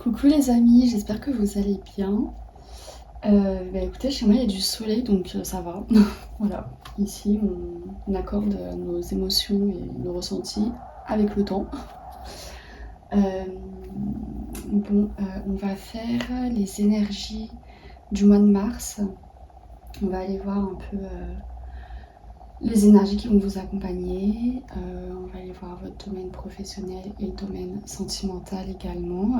Coucou les amis, j'espère que vous allez bien. Écoutez, chez moi il y a du soleil donc ça va. Voilà, ici on accorde nos émotions et nos ressentis avec le temps. On va faire les énergies du mois de mars. On va aller voir un peu les énergies qui vont vous accompagner. On va aller voir votre domaine professionnel et le domaine sentimental également.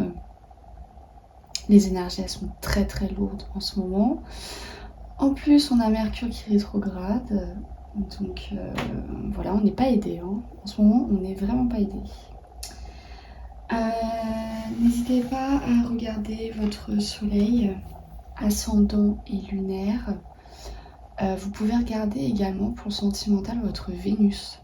Les énergies, elles sont très très lourdes en ce moment. En plus, on a Mercure qui rétrograde. Donc voilà, on n'est pas aidé. Hein. En ce moment, on n'est vraiment pas aidé. N'hésitez pas à regarder votre soleil, ascendant et lunaire. Vous pouvez regarder également pour le sentimental votre Vénus.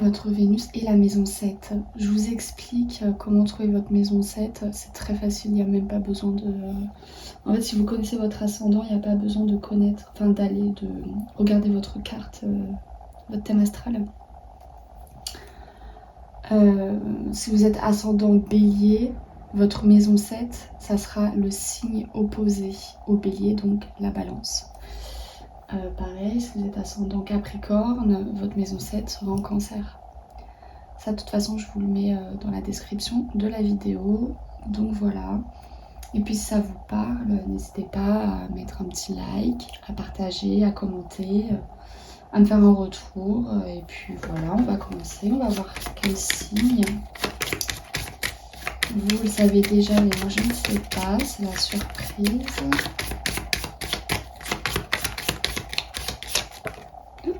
Votre Vénus et la maison 7. Je vous explique comment trouver votre maison 7. C'est très facile, il n'y a même pas besoin de... En fait, si vous connaissez votre ascendant, il n'y a pas besoin de connaître, enfin d'aller, de regarder votre carte, votre thème astral. Si vous êtes ascendant Bélier, votre maison 7, ça sera le signe opposé au Bélier, donc la Balance. Pareil, si vous êtes ascendant Capricorne, votre maison 7 sera en Cancer. Ça, de toute façon, je vous le mets dans la description de la vidéo. Donc voilà. Et puis si ça vous parle, n'hésitez pas à mettre un petit like, à partager, à commenter, à me faire un retour. Et puis voilà, on va commencer. On va voir quel signe. Vous le savez déjà, mais moi je ne sais pas. C'est la surprise.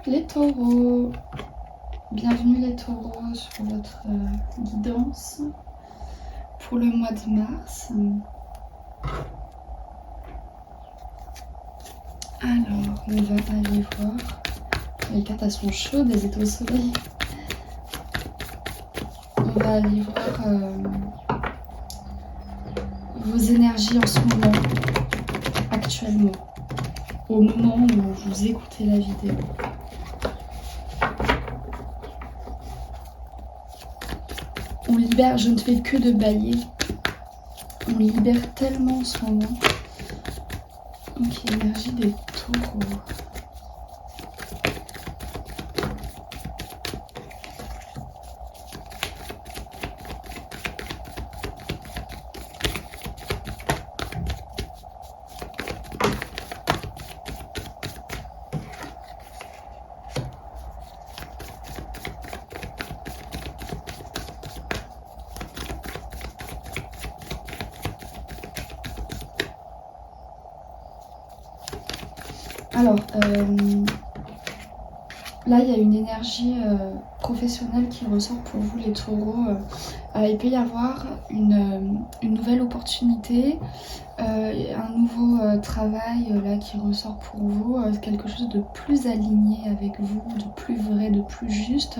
Les taureaux. Bienvenue les taureaux sur votre guidance pour le mois de mars. Alors, on va aller voir. Les cartes elles sont chaudes, elles étaient au soleil. On va aller voir vos énergies en ce moment, actuellement, au moment où vous écoutez la vidéo. On libère, je ne fais que de bailler. On libère tellement en ce moment. Ok, énergie des taureaux. Alors, là, il y a une énergie professionnelle qui ressort pour vous, les taureaux. Il peut y avoir une nouvelle opportunité, un nouveau travail là qui ressort pour vous, quelque chose de plus aligné avec vous, de plus vrai, de plus juste.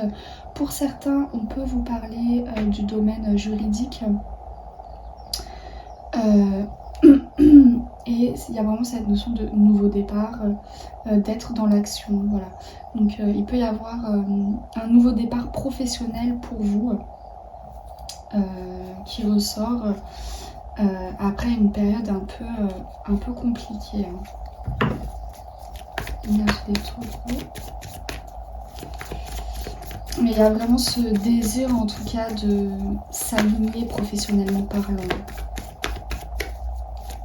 Pour certains, on peut vous parler du domaine juridique. Et il y a vraiment cette notion de nouveau départ, d'être dans l'action, voilà. Donc il peut y avoir un nouveau départ professionnel pour vous qui ressort après une période un peu compliquée. Hein. Énergie des taureaux. Mais il y a vraiment ce désir en tout cas de s'aligner professionnellement parlant.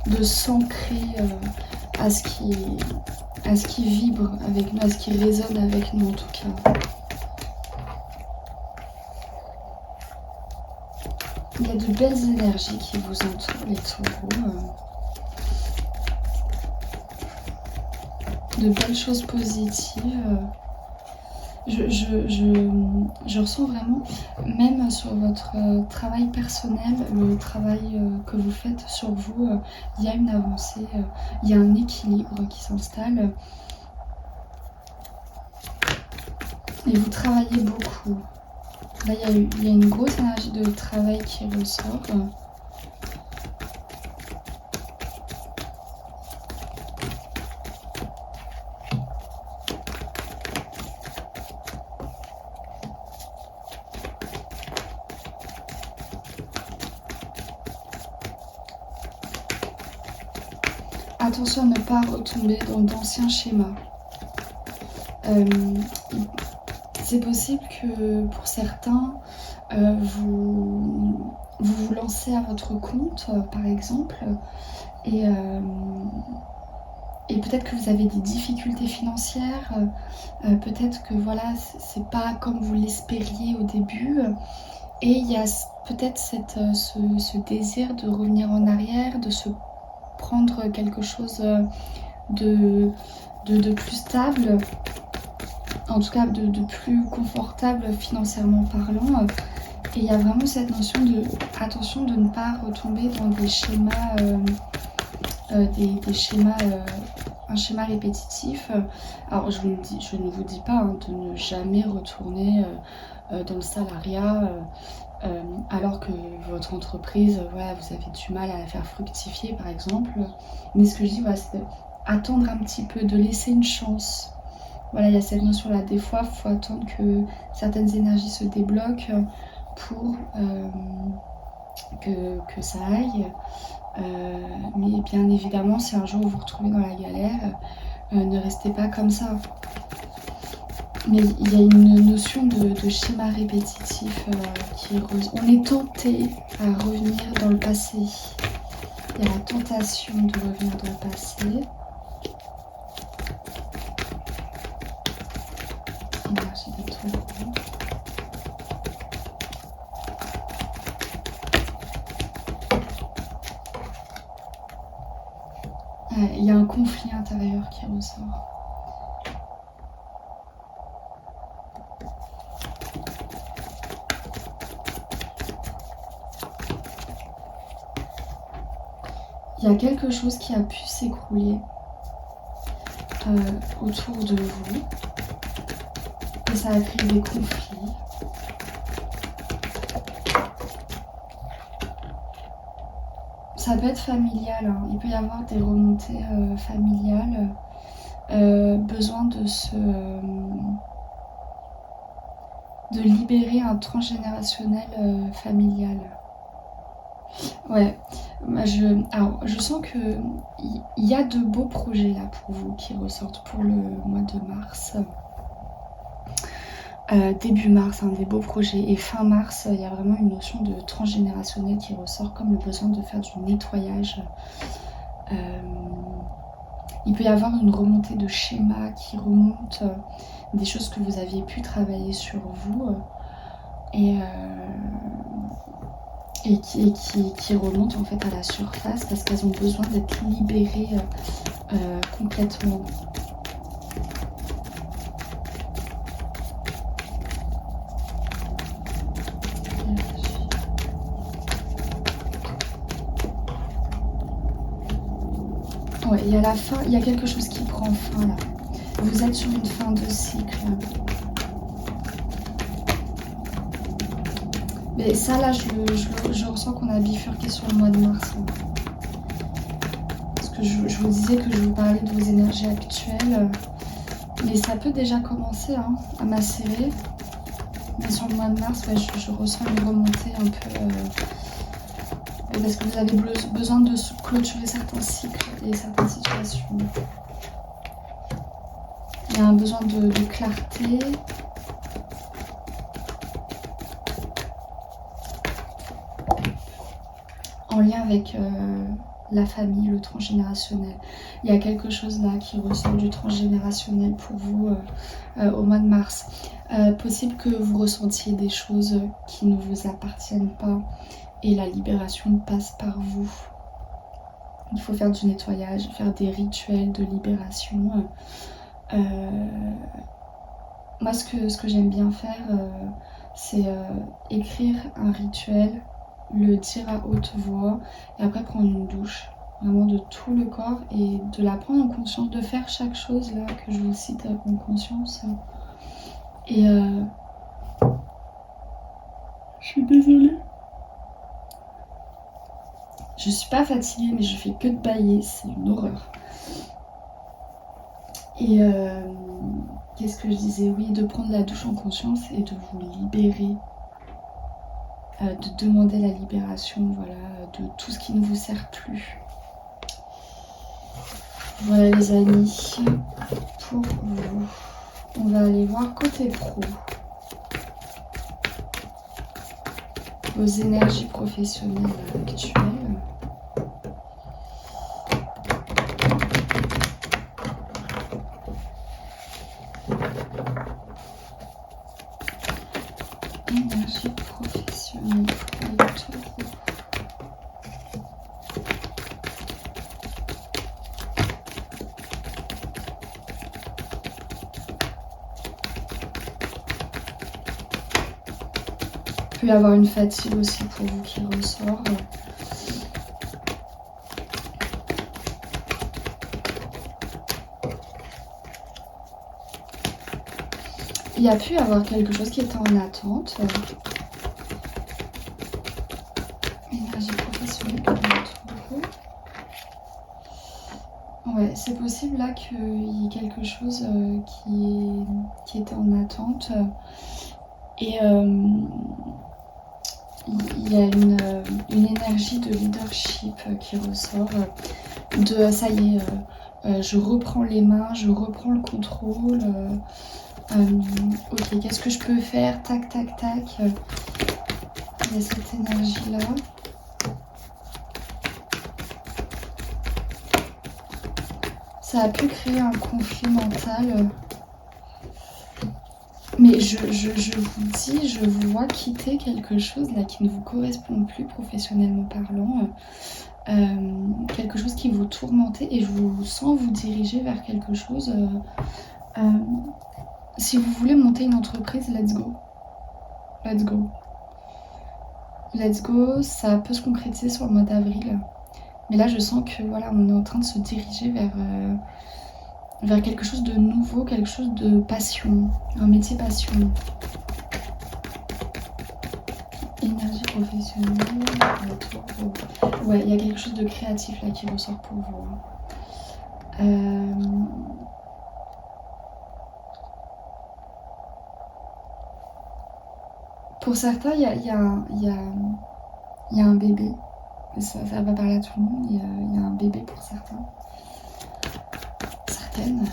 De s'ancrer à ce qui vibre avec nous, à ce qui résonne avec nous en tout cas. Il y a de belles énergies qui vous entourent, les taureaux. De belles choses positives. Je ressens vraiment, même sur votre travail personnel, le travail que vous faites sur vous, il y a une avancée, il y a un équilibre qui s'installe. Et vous travaillez beaucoup. Là, il y a une grosse énergie de travail qui ressort. attention à ne pas retomber dans d'anciens schémas. C'est possible que pour certains, vous vous lancez à votre compte, par exemple, et peut-être que vous avez des difficultés financières, peut-être que voilà, c'est pas comme vous l'espériez au début, et il y a peut-être ce désir de revenir en arrière, de se prendre quelque chose de plus stable, en tout cas de plus confortable financièrement parlant. Et il y a vraiment cette notion de attention de ne pas retomber dans des schémas, un schéma répétitif. Alors je ne vous dis pas de ne jamais retourner dans le salariat alors que votre entreprise, voilà, vous avez du mal à la faire fructifier par exemple. Mais ce que je dis, voilà, c'est d'attendre un petit peu, de laisser une chance. Voilà, il y a cette notion-là. Des fois, il faut attendre que certaines énergies se débloquent pour que ça aille. Mais bien évidemment, si un jour vous vous retrouvez dans la galère, ne restez pas comme ça. Mais il y a une notion de schéma répétitif qui est... On est tenté à revenir dans le passé. Il y a la tentation de revenir dans le passé. Énergie des toiles. Il y a un conflit intérieur qui ressort. Il y a quelque chose qui a pu s'écrouler autour de vous et ça a créé des conflits. Ça peut être familial, hein. Il peut y avoir des remontées familiales, besoin de libérer un transgénérationnel familial. Ouais, je sens que il y a de beaux projets là pour vous qui ressortent pour le mois de mars. Début mars, des beaux projets. Et fin mars, il y a vraiment une notion de transgénérationnel qui ressort, comme le besoin de faire du nettoyage. Il peut y avoir une remontée de schémas qui remontent, des choses que vous aviez pu travailler sur vous. Et qui remontent en fait à la surface parce qu'elles ont besoin d'être libérées complètement. Ouais, il y a la fin, il y a quelque chose qui prend fin là. Vous êtes sur une fin de cycle. Mais ça là, je ressens qu'on a bifurqué sur le mois de mars. Là. Parce que je vous disais que je vous parlais de vos énergies actuelles. Mais ça peut déjà commencer à macérer. Mais sur le mois de mars, ouais, je ressens une remontée un peu... parce que vous avez besoin de clôturer certains cycles et certaines situations. Il y a un besoin de clarté. En lien avec la famille, le transgénérationnel. Il y a quelque chose là qui ressort du transgénérationnel pour vous au mois de mars. Possible que vous ressentiez des choses qui ne vous appartiennent pas et la libération passe par vous. Il faut faire du nettoyage, faire des rituels de libération. Moi, ce que j'aime bien faire, c'est écrire un rituel, le dire à haute voix et après prendre une douche vraiment de tout le corps et de la prendre en conscience, de faire chaque chose là que je vous cite en conscience. Et je suis désolée, je suis pas fatiguée mais je fais que de bâiller, c'est une horreur. Et qu'est-ce que je disais? Oui, de prendre la douche en conscience et de vous libérer, de demander la libération, voilà, de tout ce qui ne vous sert plus. Voilà les amis, pour vous. On va aller voir côté pro. Vos énergies professionnelles actuelles. Énergie professionnelle pour les taureaux. Il peut y avoir une fatigue aussi pour vous qui ressort. Il y a pu y avoir quelque chose qui était en attente. Énergie professionnelle pour les taureaux. Ouais, c'est possible là qu'il y ait quelque chose qui était en attente. Et il y a une énergie de leadership qui ressort. De ça y est, je reprends les mains, je reprends le contrôle. Ok, qu'est-ce que je peux faire? Tac, tac, tac. Il y a cette énergie-là. Ça a pu créer un conflit mental. Mais je vous dis, je vous vois quitter quelque chose là qui ne vous correspond plus professionnellement parlant. Quelque chose qui vous tourmentait et je vous sens vous diriger vers quelque chose. Si vous voulez monter une entreprise, let's go. Let's go. Let's go, ça peut se concrétiser sur le mois d'avril. Mais là, je sens que voilà, on est en train de se diriger vers quelque chose de nouveau, quelque chose de passion, un métier passion. Énergie professionnelle, ouais, il y a quelque chose de créatif là qui ressort pour vous. Pour certains, il y a un bébé. Ça va parler à tout le monde. Il y a un bébé pour certains. Certaines.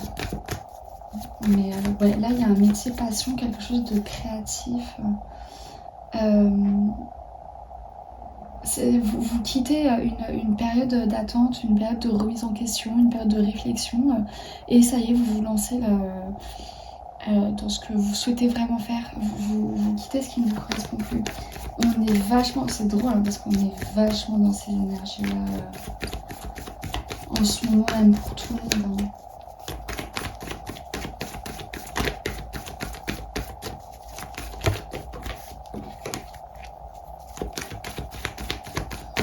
Mais ouais, là, il y a un métier passion, quelque chose de créatif. Vous quittez une période d'attente, une période de remise en question, une période de réflexion. Et ça y est, vous vous lancez dans ce que vous souhaitez vraiment faire. Vous quittez ce qui ne vous correspond plus. On est vachement, c'est drôle hein, parce qu'on est vachement dans ces énergies-là en ce moment, même pour tout le monde. Hein.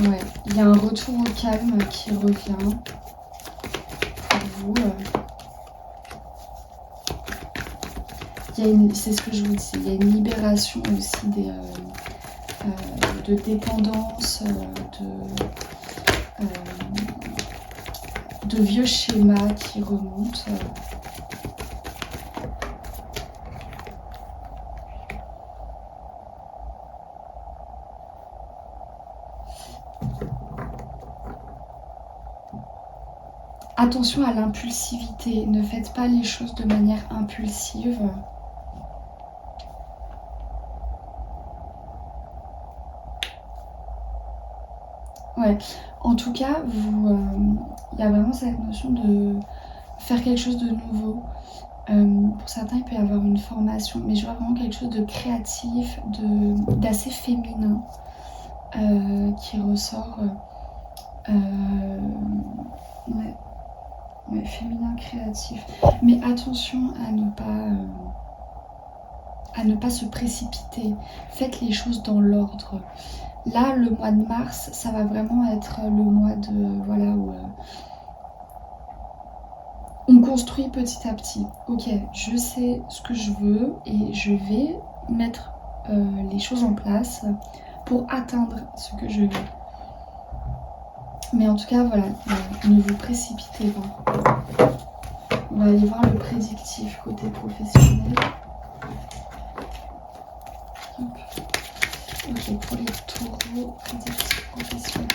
Ouais, il y a un retour au calme qui revient pour vous. C'est ce que je vous dis, il y a une libération aussi de dépendance, de vieux schémas qui remontent. Attention à l'impulsivité, ne faites pas les choses de manière impulsive. Ouais, en tout cas, il y a vraiment cette notion de faire quelque chose de nouveau. Pour certains, il peut y avoir une formation, mais je vois vraiment quelque chose de créatif, d'assez féminin qui ressort. Ouais, féminin créatif. Mais attention à ne pas se précipiter. Faites les choses dans l'ordre. Là, le mois de mars, ça va vraiment être le mois de voilà où on construit petit à petit. Ok, je sais ce que je veux et je vais mettre les choses en place pour atteindre ce que je veux. Mais en tout cas, voilà, ne vous précipitez pas. On va aller voir le prédictif côté professionnel. Ok, pour les taureaux, prédictif professionnel.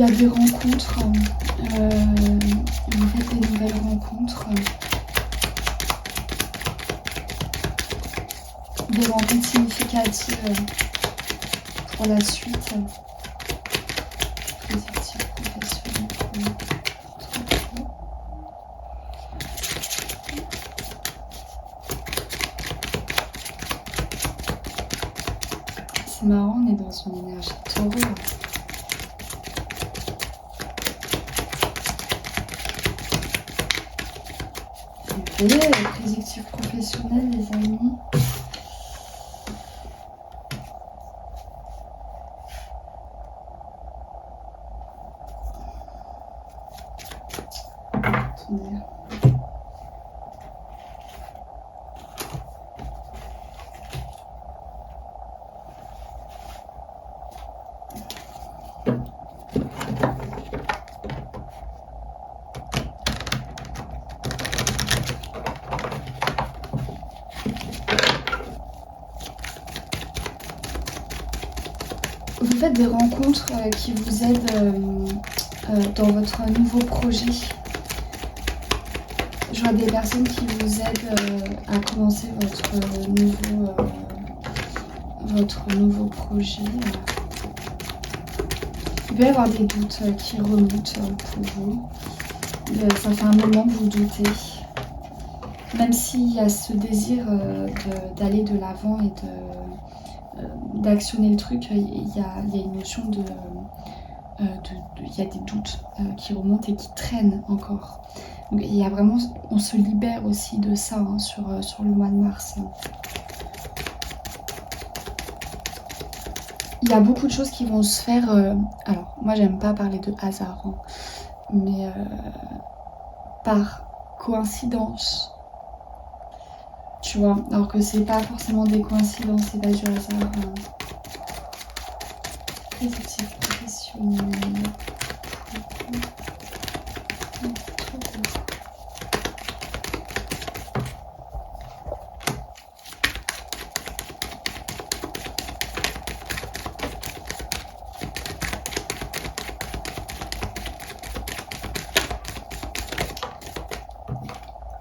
y a des rencontres, vous faites des nouvelles rencontres, des rencontres significatives pour la suite. Positif, professionnel, c'est marrant, on est dans une énergie taureau. Vous voyez, positif professionnel, les amis. Attendez. Vous faites des rencontres qui vous aident dans votre nouveau projet. Je vois des personnes qui vous aident à commencer votre nouveau projet. Il peut y avoir des doutes qui remontent pour vous. Ça fait un moment que vous doutez. Même s'il y a ce désir d'aller de l'avant et d'actionner le truc, il y a une notion il y a des doutes qui remontent et qui traînent encore. Donc il y a vraiment, on se libère aussi de ça hein, sur le mois de mars. Il y a beaucoup de choses qui vont se faire. Alors moi j'aime pas parler de hasard, hein, mais par coïncidence. Tu vois, alors que c'est pas forcément des coïncidences, c'est pas du hasard. Positif, professionnel.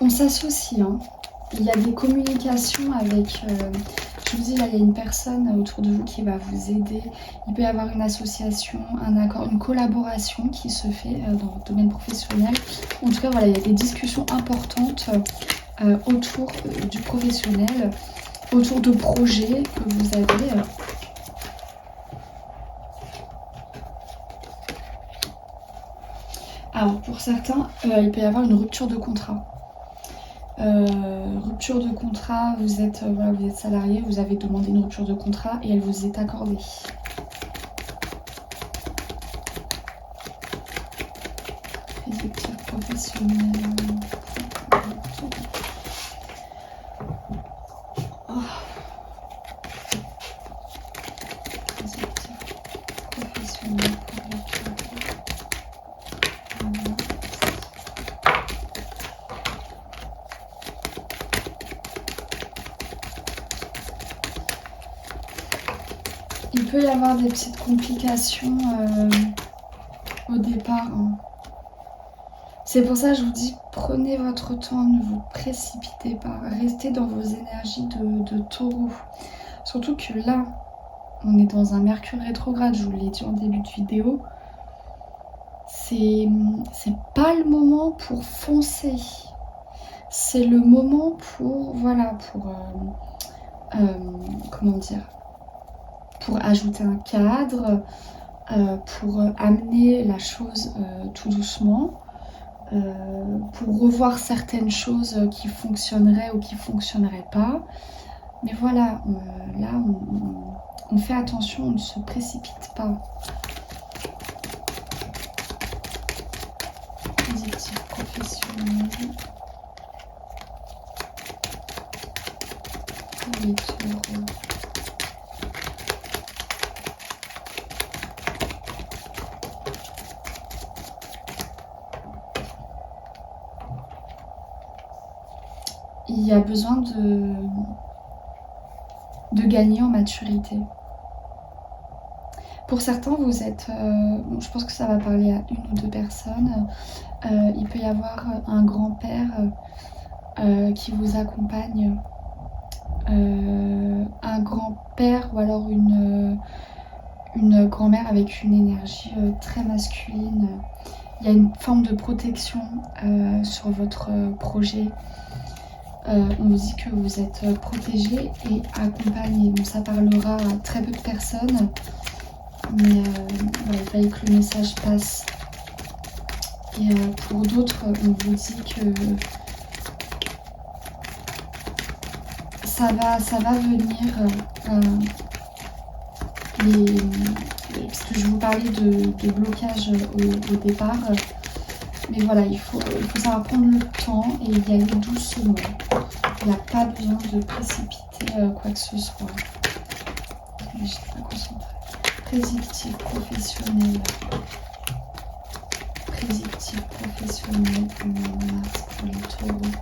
On s'associe, hein. Il y a des communications avec, je vous dis là, il y a une personne autour de vous qui va vous aider. Il peut y avoir une association, un accord, une collaboration qui se fait dans votre domaine professionnel. En tout cas, voilà, il y a des discussions importantes autour du professionnel, autour de projets que vous avez. Alors, pour certains, il peut y avoir une rupture de contrat. Rupture de contrat, vous êtes salarié, vous avez demandé une rupture de contrat et elle vous est accordée. Exécutif professionnel. Oh. Exécutif professionnel. Il peut y avoir des petites complications au départ. Hein. C'est pour ça que je vous dis, prenez votre temps, ne vous précipitez pas. Restez dans vos énergies de taureau. Surtout que là, on est dans un Mercure rétrograde, je vous l'ai dit en début de vidéo. C'est pas le moment pour foncer. C'est le moment pour, voilà, comment dire, pour ajouter un cadre, pour amener la chose tout doucement, pour revoir certaines choses qui fonctionneraient ou qui ne fonctionneraient pas. Mais voilà, là, on fait attention, on ne se précipite pas. Positif professionnel. Il y a besoin de gagner en maturité. Pour certains, vous êtes... bon, je pense que ça va parler à une ou deux personnes. Il peut y avoir un grand-père qui vous accompagne. Un grand-père ou alors une grand-mère avec une énergie très masculine. Il y a une forme de protection sur votre projet. On vous dit que vous êtes protégé et accompagné. Donc ça parlera à très peu de personnes. Mais voilà, il fallait que le message passe. Et pour d'autres, on vous dit que ça va venir. Parce que je vous parlais de blocage au départ. Mais voilà, il faut savoir prendre le temps et y aller doucement. Il n'y a pas besoin de précipiter quoi que ce soit. Je n'étais pas concentrée. Prédictif professionnel. Prédictif professionnel pour les taureaux.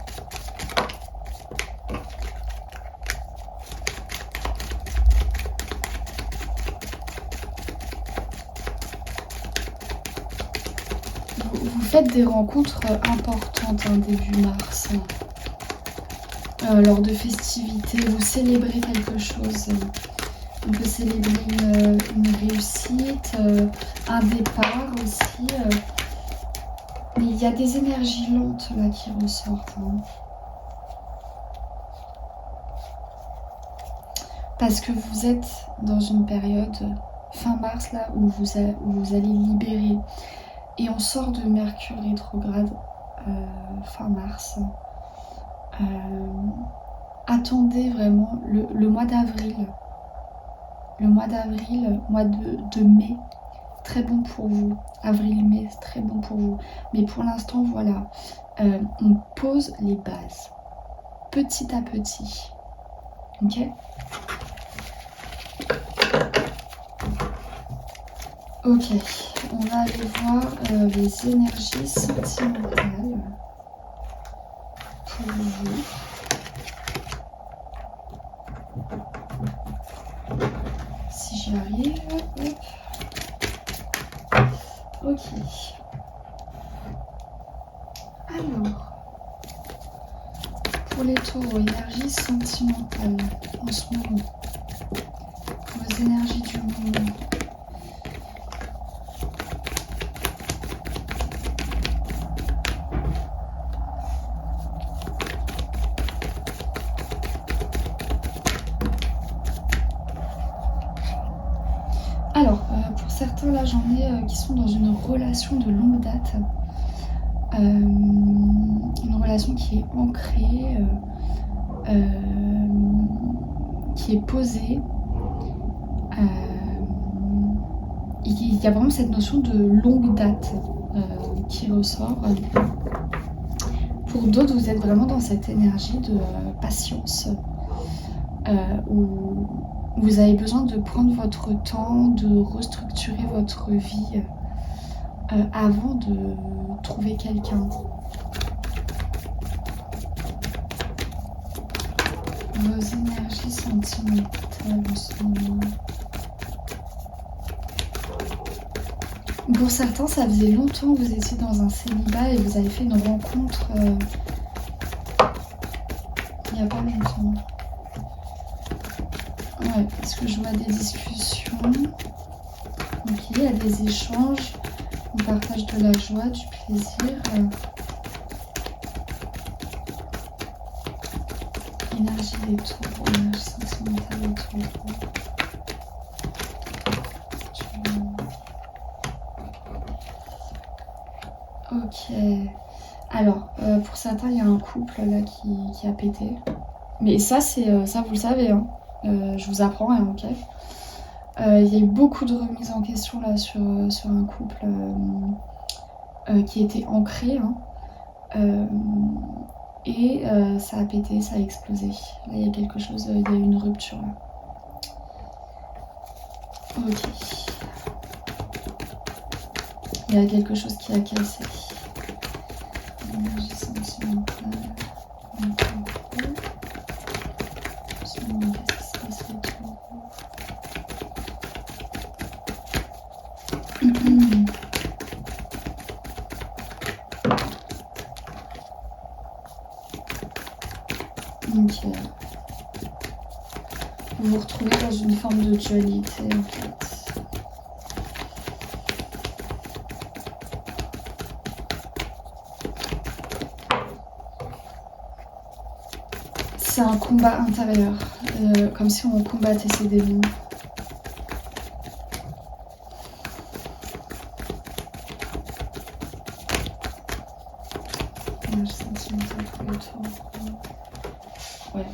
Vous faites des rencontres importantes début mars. Lors de festivités, vous célébrez quelque chose. On peut célébrer une réussite, un départ aussi. Mais il y a des énergies lentes là qui ressortent. Parce que vous êtes dans une période fin mars là où vous allez libérer. Et on sort de Mercure rétrograde fin mars. Attendez vraiment le mois d'avril. Le mois d'avril, mois de mai, très bon pour vous. Avril-mai, c'est très bon pour vous. Mais pour l'instant, voilà, on pose les bases, petit à petit. Ok ? Ok, on va aller voir les énergies sentimentales pour vous. Si j'y arrive, hop. Ok. Alors, pour les taureaux, énergie sentimentale en ce moment. Vos énergies du moment. Alors, pour certains, là, j'en ai qui sont dans une relation de longue date. Une relation qui est ancrée, qui est posée. Il y a vraiment cette notion de longue date qui ressort. Pour d'autres, vous êtes vraiment dans cette énergie de patience où vous avez besoin de prendre votre temps, de restructurer votre vie avant de trouver quelqu'un. Vos énergies sentimentales en ce moment. Pour certains, ça faisait longtemps que vous étiez dans un célibat et vous avez fait une rencontre il n'y a pas longtemps. Ouais, parce que je vois des discussions. Ok, il y a des échanges. On partage de la joie, du plaisir. Énergie des taureaux, énergie sentimentale des taureaux. Ok. Alors, pour certains, il y a un couple là qui a pété. Mais ça, ça vous le savez, hein. Je vous apprends rien, ok. Il y a eu beaucoup de remises en question là sur un couple qui était ancré. Et ça a pété, ça a explosé. Là, il y a quelque chose, il y a eu une rupture là. Ok. Il y a quelque chose qui a cassé. Énergie sentimentale. Qu'est-ce qui se passe les taureaux ? Ok. Vous vous retrouvez dans une forme de dualité en fait. C'est un combat intérieur, comme si on combattait ses démons. Ouais.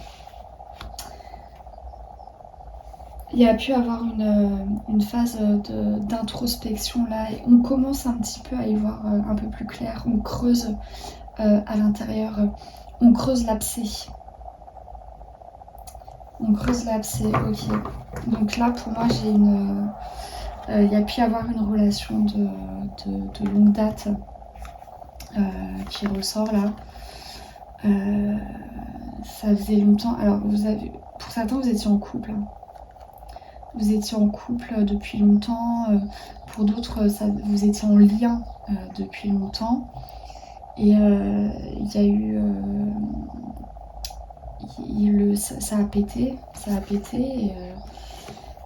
Il y a pu avoir une phase d'introspection là, et on commence un petit peu à y voir un peu plus clair. On creuse à l'intérieur, on creuse l'abcès. On creuse l'abcès, ok. Donc là, pour moi, j'ai il y a pu y avoir une relation de longue date qui ressort là. Ça faisait longtemps. Alors, pour certains, vous étiez en couple. Hein. Vous étiez en couple depuis longtemps. Pour d'autres, vous étiez en lien depuis longtemps. Et il y a eu... ça a pété. Et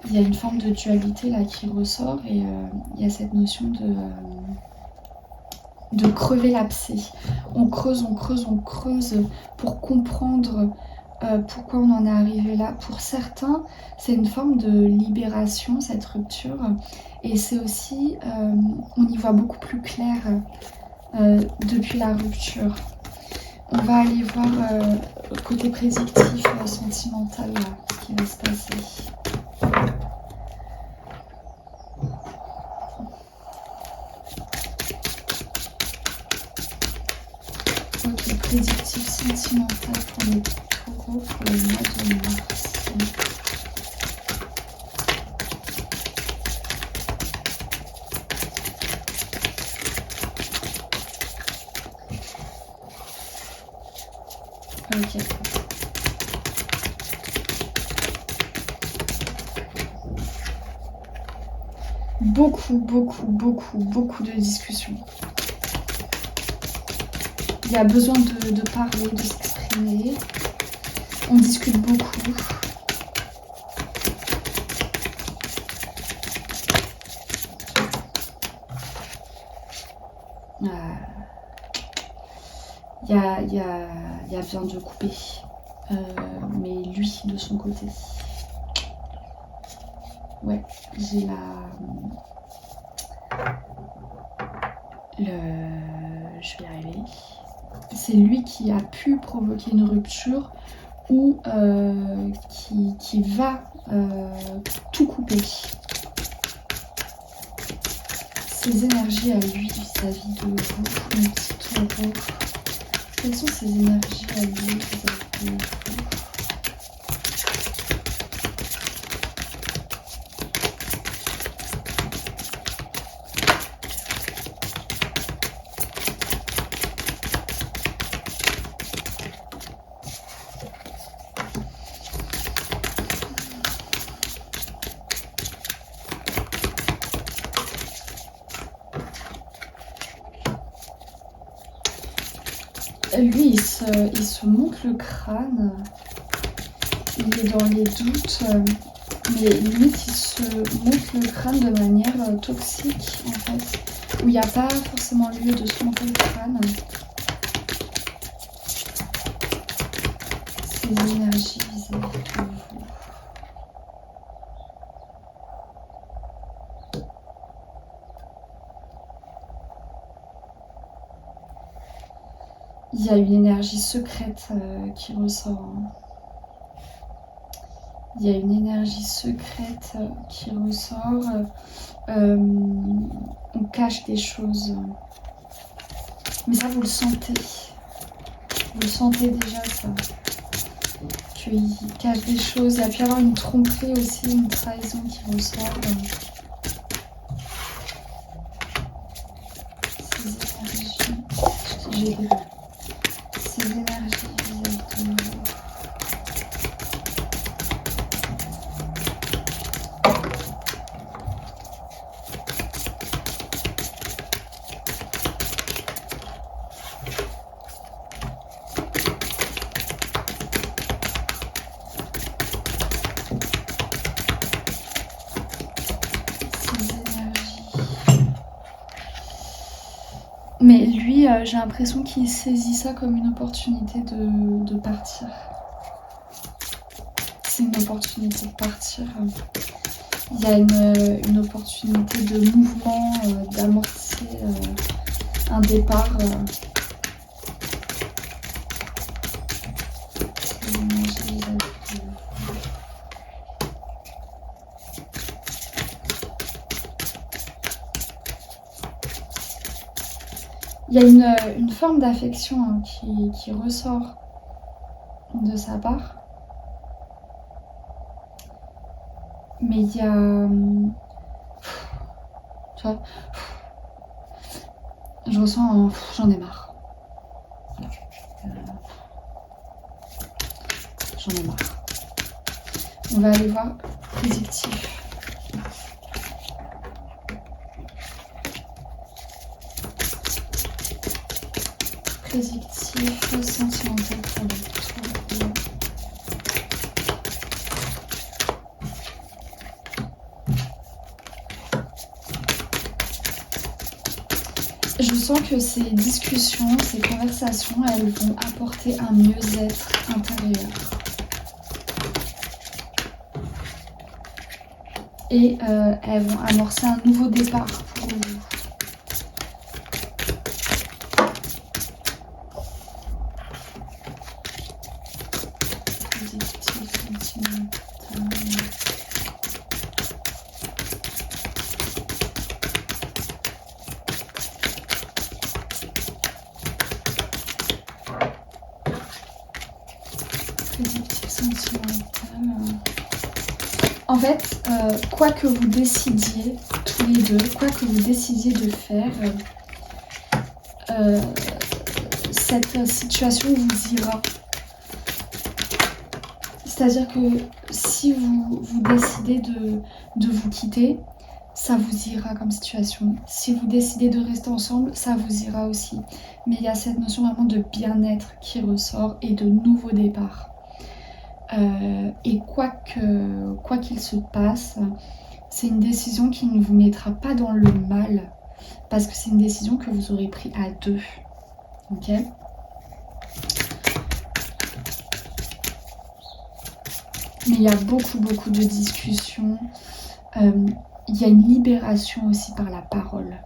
il y a une forme de dualité là qui ressort. Et il y a cette notion de crever l'abcès. On creuse pour comprendre pourquoi on en est arrivé là. Pour certains, c'est une forme de libération, cette rupture. Et c'est aussi, on y voit beaucoup plus clair depuis la rupture. On va aller voir côté prédictif, sentimental, là, ce qui va se passer. Ok, prédictif sentimental pour les taureaux pour le mois de mars. Ok. Beaucoup de discussions. Il y a besoin de parler, de s'exprimer. On discute beaucoup. Il y a besoin de couper. Mais lui, de son côté. Ouais, j'ai je vais y arriver. C'est lui qui a pu provoquer une rupture ou qui va tout couper. Ses énergies à lui vis-à-vis de vous, mon petit taureau. Quelles sont ses énergies à lui vis-à-vis de vous? Lui, il se monte le crâne, il est dans les doutes, mais limite il se monte le crâne de manière toxique en fait, où il n'y a pas forcément lieu de se monter le crâne. Ses énergies vis-à-vis de vous. Il y a une énergie secrète qui ressort. Il y a une énergie secrète qui ressort. On cache des choses. Mais ça, vous le sentez. Vous le sentez déjà, ça. Qu'il cache des choses. Il y a pu y avoir une tromperie aussi, une trahison qui ressort. Ces énergies. J'ai vu. Ces énergies vis-à-vis de vous. j'ai l'impression qu'il saisit ça comme une opportunité de partir. C'est une opportunité de partir. Il y a une opportunité de mouvement, d'amorcer un départ. Il y a une forme d'affection hein, qui ressort de sa part. Mais il y a... Tu vois, je ressens un... J'en ai marre. J'en ai marre. On va aller voir positif. Positif, sentimental pour le tout. Je sens que ces discussions, ces conversations, elles vont apporter un mieux-être intérieur. Et elles vont amorcer un nouveau départ pour vous. En fait, quoi que vous décidiez, tous les deux, quoi que vous décidiez de faire, cette situation vous ira. C'est-à-dire que si vous décidez de vous quitter, ça vous ira comme situation. Si vous décidez de rester ensemble, ça vous ira aussi. Mais il y a cette notion vraiment de bien-être qui ressort et de nouveau départ. Et quoi qu'il se passe, c'est une décision qui ne vous mettra pas dans le mal. Parce que c'est une décision que vous aurez prise à deux. Ok ? Mais il y a beaucoup de discussions. Il y a une libération aussi par la parole.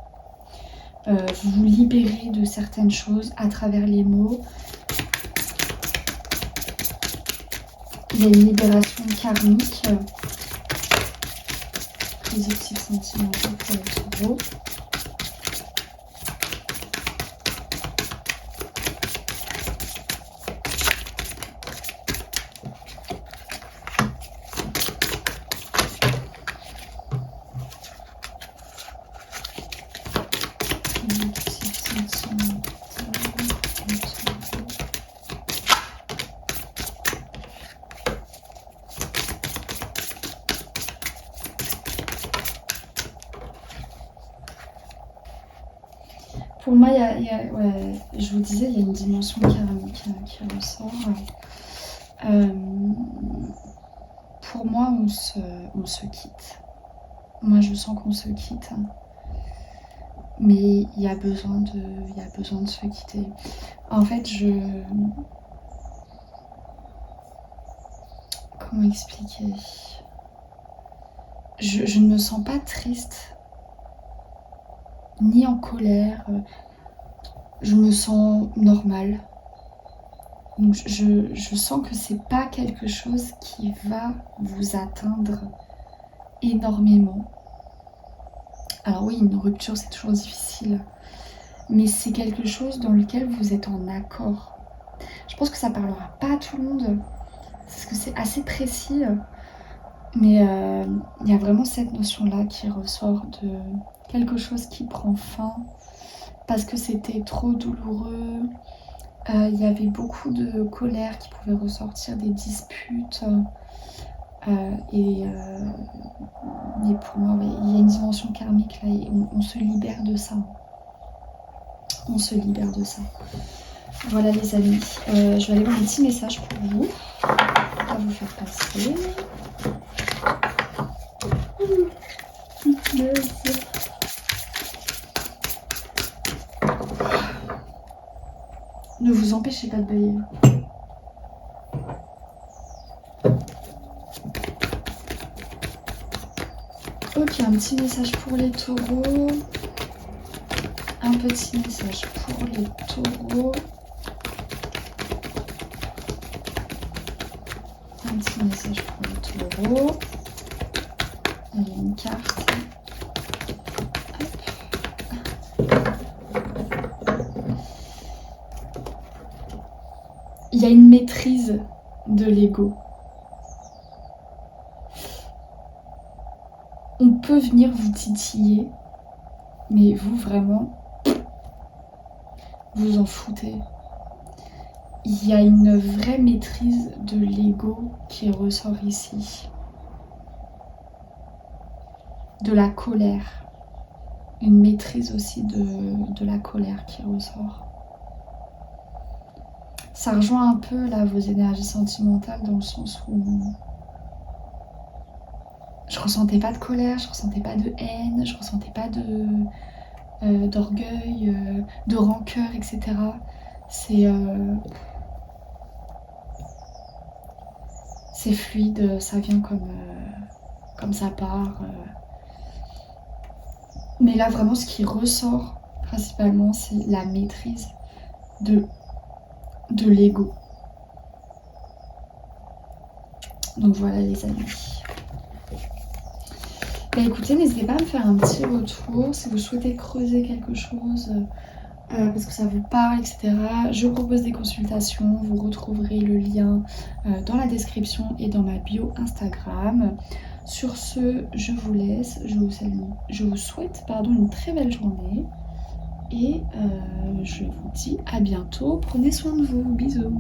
Vous vous libérez de certaines choses à travers les mots. Il y a une libération karmique. Positif sentimental pour le taureau. Pour moi, ouais, je vous disais, il y a une dimension karmique qui ressort. Pour moi, on se quitte. Moi, je sens qu'on se quitte. Mais il y a besoin de se quitter. En fait, comment expliquer ? Je ne me sens pas triste, ni en colère. Je me sens normale. Donc je sens que c'est pas quelque chose qui va vous atteindre énormément. Alors oui, une rupture c'est toujours difficile, mais c'est quelque chose dans lequel vous êtes en accord. Je pense que ça parlera pas à tout le monde, parce que c'est assez précis, mais il y a vraiment cette notion-là qui ressort de quelque chose qui prend fin, parce que c'était trop douloureux. Il y avait beaucoup de colère qui pouvait ressortir, des disputes. Mais pour moi, ouais, il y a une dimension karmique là et on se libère de ça. On se libère de ça. Voilà les amis. Je vais aller voir un petit message pour vous. On va vous faire passer. Ne vous empêchez pas de bailler. Ok, un petit message pour les taureaux. Un petit message pour les taureaux. Un petit message pour les taureaux. Il y a une carte. Il y a une maîtrise de l'ego. On peut venir vous titiller, mais vous vraiment, vous en foutez. Il y a une vraie maîtrise de l'ego qui ressort ici. De la colère. Une maîtrise aussi de la colère qui ressort. Ça rejoint un peu là vos énergies sentimentales dans le sens où je ressentais pas de colère, je ressentais pas de haine, je ressentais pas d'orgueil, de rancœur, etc. C'est fluide, ça vient comme ça part. Mais là vraiment ce qui ressort principalement c'est la maîtrise de l'ego. Donc voilà les amis. Bah écoutez, n'hésitez pas à me faire un petit retour si vous souhaitez creuser quelque chose parce que ça vous parle, etc. Je propose des consultations, vous retrouverez le lien dans la description et dans ma bio Instagram. Sur ce, je vous laisse, je vous souhaite une très belle journée et je vous dis à bientôt, prenez soin de vous, bisous.